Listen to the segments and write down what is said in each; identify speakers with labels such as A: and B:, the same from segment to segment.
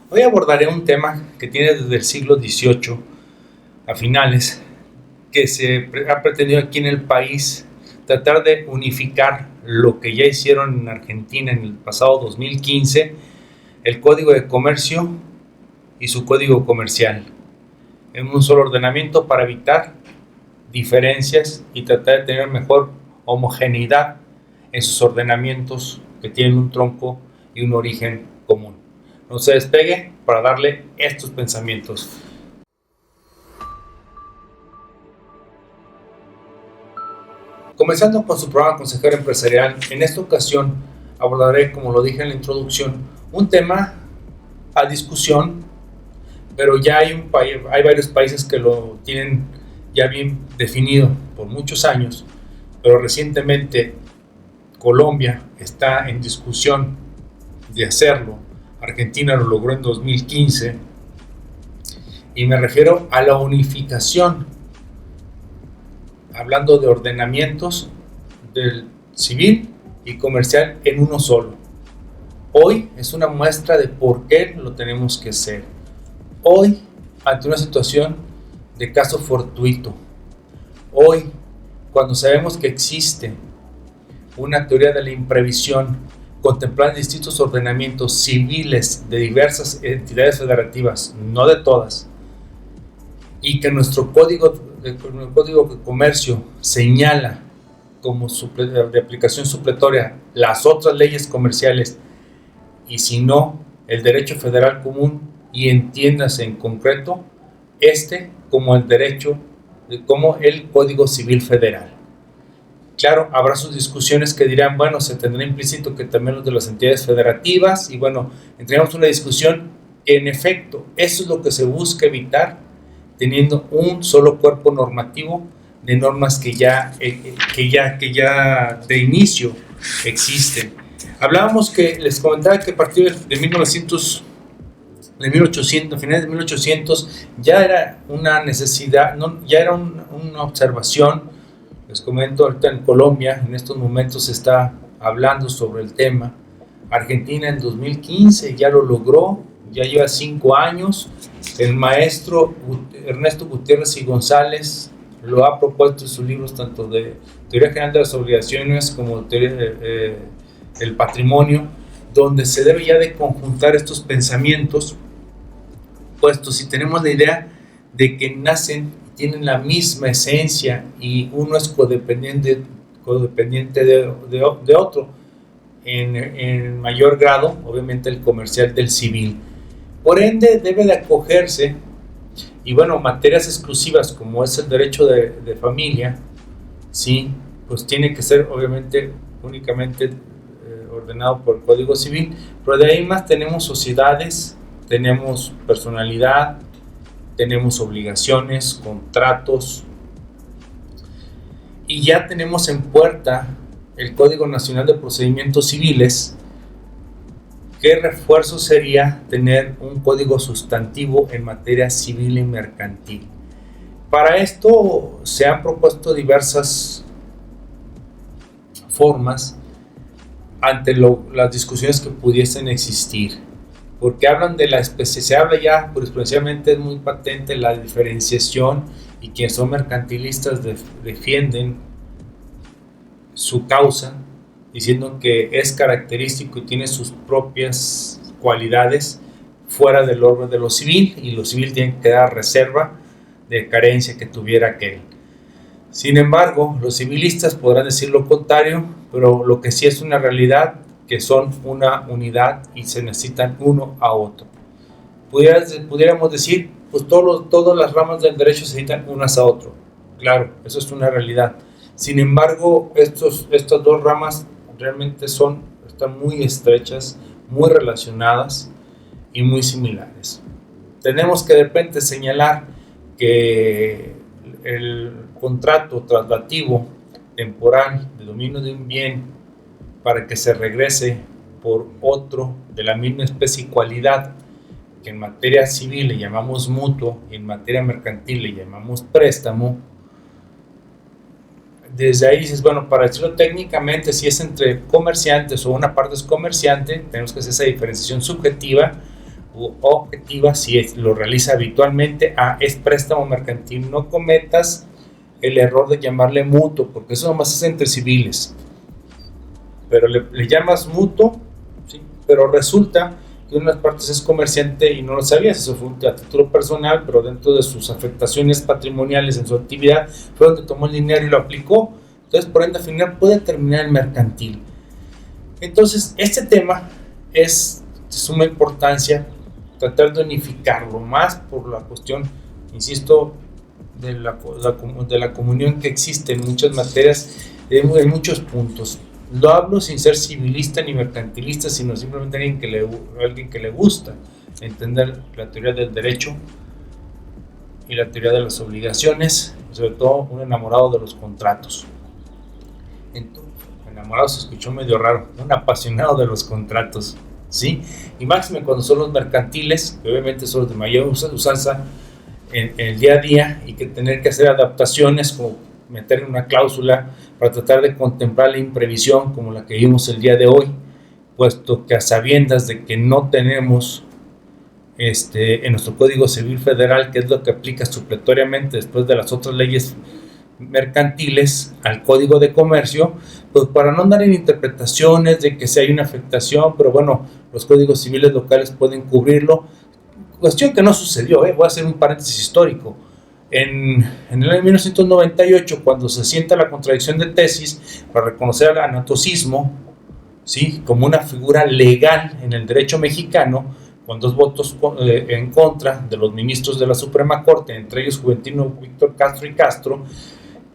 A: Hoy abordaré un tema que tiene desde el siglo XVIII a finales, que ha pretendido aquí en el país tratar de unificar lo que ya hicieron en Argentina en el pasado 2015, el Código de Comercio y su Código Comercial, en un solo ordenamiento para evitar diferencias y tratar de tener mejor homogeneidad en sus ordenamientos que tienen un tronco y un origen común. No se despegue para darle estos pensamientos. Comenzando con su programa Consejero Empresarial, en esta ocasión abordaré, como lo dije en la introducción, un tema a discusión, pero ya hay varios países que lo tienen ya bien definido por muchos años, pero recientemente Colombia está en discusión de hacerlo. Argentina lo logró en 2015 y me refiero a la unificación, hablando de ordenamientos del civil y comercial en uno solo. Hoy es una muestra de por qué lo tenemos que hacer. Hoy, ante una situación de caso fortuito, hoy, cuando sabemos que existe una teoría de la imprevisión contemplada en distintos ordenamientos civiles de diversas entidades federativas, no de todas, y que nuestro código de comercio señala como de aplicación supletoria las otras leyes comerciales y si no el derecho federal común, y entiéndase en concreto como el derecho, como el Código Civil Federal. Claro, habrá sus discusiones que dirán, bueno, se tendrá implícito que también los de las entidades federativas, y bueno, entremos en una discusión. En efecto, eso es lo que se busca evitar, teniendo un solo cuerpo normativo de normas que ya de inicio existen. Hablábamos les comentaba que a partir de 1800, a finales de 1800, ya era una necesidad, ya era una observación. Les comento, ahorita en Colombia, en estos momentos se está hablando sobre el tema. Argentina en 2015 ya lo logró, ya lleva 5 años. El maestro Ernesto Gutiérrez y González lo ha propuesto en sus libros, tanto de Teoría General de las Obligaciones como Teoría del Patrimonio, donde se debe ya de conjuntar estos pensamientos, puesto si tenemos la idea de que tienen la misma esencia y uno es codependiente de otro, en mayor grado, obviamente, el comercial del civil. Por ende, debe de acogerse, y bueno, materias exclusivas como es el derecho de familia, sí, pues tiene que ser obviamente únicamente ordenado por el Código Civil, pero de ahí más tenemos sociedades, tenemos personalidad, tenemos obligaciones, contratos, y ya tenemos en puerta el Código Nacional de Procedimientos Civiles. ¿Qué refuerzo sería tener un código sustantivo en materia civil y mercantil? Para esto se han propuesto diversas formas ante las discusiones que pudiesen existir, porque hablan de se habla ya jurisprudencialmente, es muy patente la diferenciación, y quienes son mercantilistas defienden su causa diciendo que es característico y tiene sus propias cualidades fuera del orden de lo civil, y lo civil tiene que dar reserva de carencia que tuviera aquel. Sin embargo, los civilistas podrán decir lo contrario, pero lo que sí es una realidad, que son una unidad y se necesitan uno a otro. Pudiéramos decir, pues todas las ramas del derecho se necesitan unas a otro. Claro, eso es una realidad. Sin embargo, estas dos ramas realmente están muy estrechas, muy relacionadas y muy similares. Tenemos que de repente señalar que el contrato traslativo temporal de dominio de un bien para que se regrese por otro de la misma especie y cualidad, que en materia civil le llamamos mutuo y en materia mercantil le llamamos préstamo. Desde ahí dices, bueno, para decirlo técnicamente, si es entre comerciantes o una parte es comerciante, tenemos que hacer esa diferenciación subjetiva. u objetiva si lo realiza habitualmente. Es préstamo mercantil. No cometas el error de llamarle mutuo, porque eso nomás es entre civiles, pero le llamas mutuo, ¿sí? Pero resulta que una de las partes es comerciante y no lo sabías. Eso fue a título personal, pero dentro de sus afectaciones patrimoniales en su actividad fue donde tomó el dinero y lo aplicó. Entonces, por ende, al final puede terminar el mercantil. Entonces, este tema es de suma importancia tratar de unificarlo más por la cuestión, insisto, de la comunión que existe en muchas materias, en muchos puntos. Lo hablo sin ser civilista ni mercantilista, sino simplemente alguien que le gusta entender la teoría del derecho y la teoría de las obligaciones, sobre todo un enamorado de los contratos. Entonces, enamorado se escuchó medio raro, un apasionado de los contratos, ¿sí? Y máximo cuando son los mercantiles, que obviamente son los de mayor usanza en el día a día, y que tener que hacer adaptaciones como meter una cláusula para tratar de contemplar la imprevisión como la que vimos el día de hoy, puesto que a sabiendas de que no tenemos en nuestro Código Civil Federal, que es lo que aplica supletoriamente después de las otras leyes mercantiles al Código de Comercio, pues para no andar en interpretaciones de que si hay una afectación, pero bueno, los códigos civiles locales pueden cubrirlo, cuestión que no sucedió. Voy a hacer un paréntesis histórico. En el año 1998, cuando se sienta la contradicción de tesis para reconocer al anatocismo, ¿sí?, como una figura legal en el derecho mexicano, con 2 votos en contra de los ministros de la Suprema Corte, entre ellos Juventino Víctor Castro y Castro,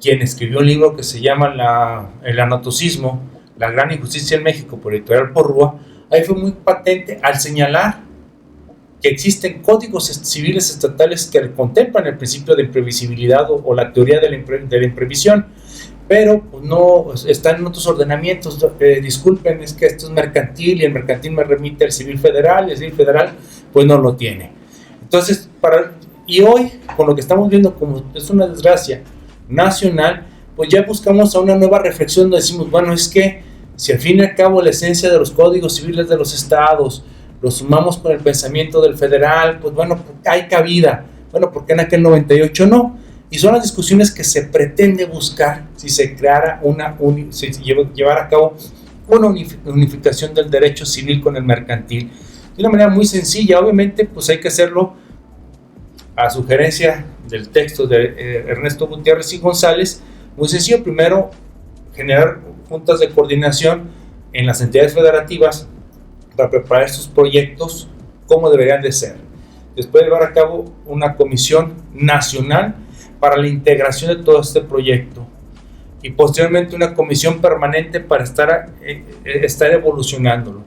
A: quien escribió un libro que se llama El anatocismo, la gran injusticia en México, por editorial Porrúa. Ahí fue muy patente al señalar que existen códigos civiles estatales que contemplan el principio de imprevisibilidad o la teoría de la imprevisión, pero pues, no están en otros ordenamientos. Disculpen, es que esto es mercantil y el mercantil me remite al civil federal, y el civil federal pues no lo tiene. Entonces, y hoy, con lo que estamos viendo como es una desgracia nacional, pues ya buscamos a una nueva reflexión donde decimos, bueno, es que si al fin y al cabo la esencia de los códigos civiles de los estados lo sumamos con el pensamiento del federal, pues bueno, hay cabida. Bueno, ¿por qué en aquel 98 no? Y son las discusiones que se pretende buscar si se creara llevar a cabo una unificación del derecho civil con el mercantil. De una manera muy sencilla, obviamente, pues hay que hacerlo a sugerencia del texto de Ernesto Gutiérrez y González. Muy sencillo: primero, generar juntas de coordinación en las entidades federativas para preparar estos proyectos como deberían de ser. Después, llevar a cabo una comisión nacional para la integración de todo este proyecto, y posteriormente una comisión permanente para estar evolucionándolo,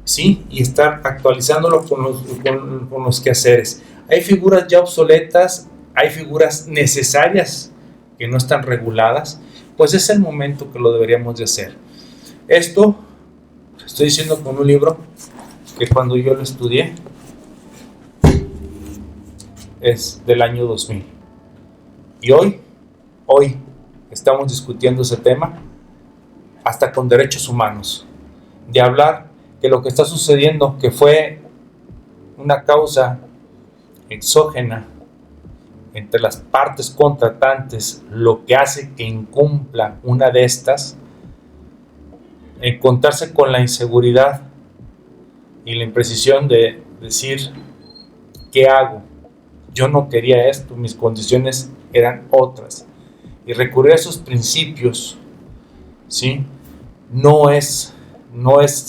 A: ¿sí?, y estar actualizándolo con los quehaceres. Hay figuras ya obsoletas, hay figuras necesarias que no están reguladas, pues es el momento que lo deberíamos de hacer. Esto estoy diciendo con un libro que cuando yo lo estudié es del año 2000. Y hoy estamos discutiendo ese tema hasta con derechos humanos, de hablar que lo que está sucediendo, que fue una causa exógena entre las partes contratantes, lo que hace que incumpla una de estas, encontrarse con la inseguridad y la imprecisión de decir, ¿qué hago? Yo no quería esto, mis condiciones eran otras. Y recurrir a esos principios, ¿sí?, no es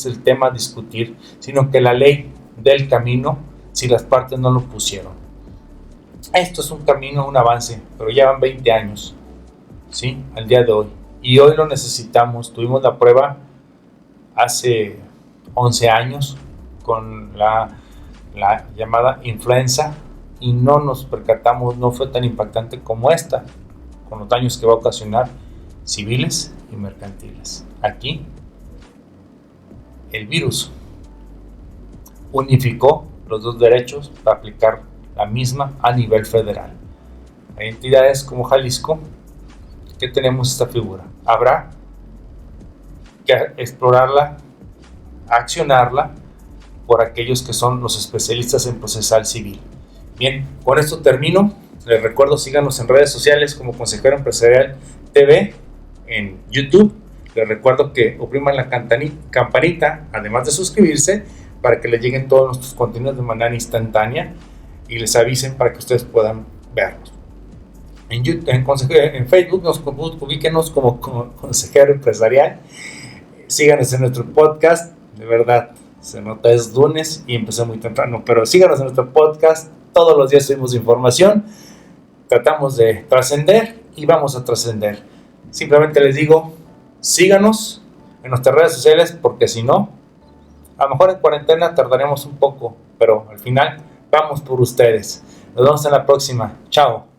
A: el tema a discutir, sino que la ley del camino si las partes no lo pusieron. Esto es un camino, un avance, pero ya van 20 años, ¿sí?, al día de hoy. Y hoy lo necesitamos. Tuvimos la prueba hace 11 años con la llamada influenza, y no nos percatamos, no fue tan impactante como esta, con los daños que va a ocasionar civiles y mercantiles. Aquí el virus unificó los 2 derechos para aplicar la misma a nivel federal. Hay entidades como Jalisco que tenemos esta figura. Habrá que explorarla, accionarla por aquellos que son los especialistas en procesal civil. Bien, con esto termino. Les recuerdo, síganos en redes sociales como Consejero Empresarial TV en YouTube. Les recuerdo que opriman la campanita, además de suscribirse, para que les lleguen todos nuestros contenidos de manera instantánea y les avisen para que ustedes puedan verlos. En Facebook ubíquenos como Consejero Empresarial. Síganos en nuestro podcast. De verdad, se nota, es lunes y empezó muy temprano, pero síganos en nuestro podcast. Todos los días subimos información, tratamos de trascender y vamos a trascender. Simplemente les digo, síganos en nuestras redes sociales, porque si no, a lo mejor en cuarentena tardaremos un poco, pero al final vamos por ustedes. Nos vemos en la próxima. Chao.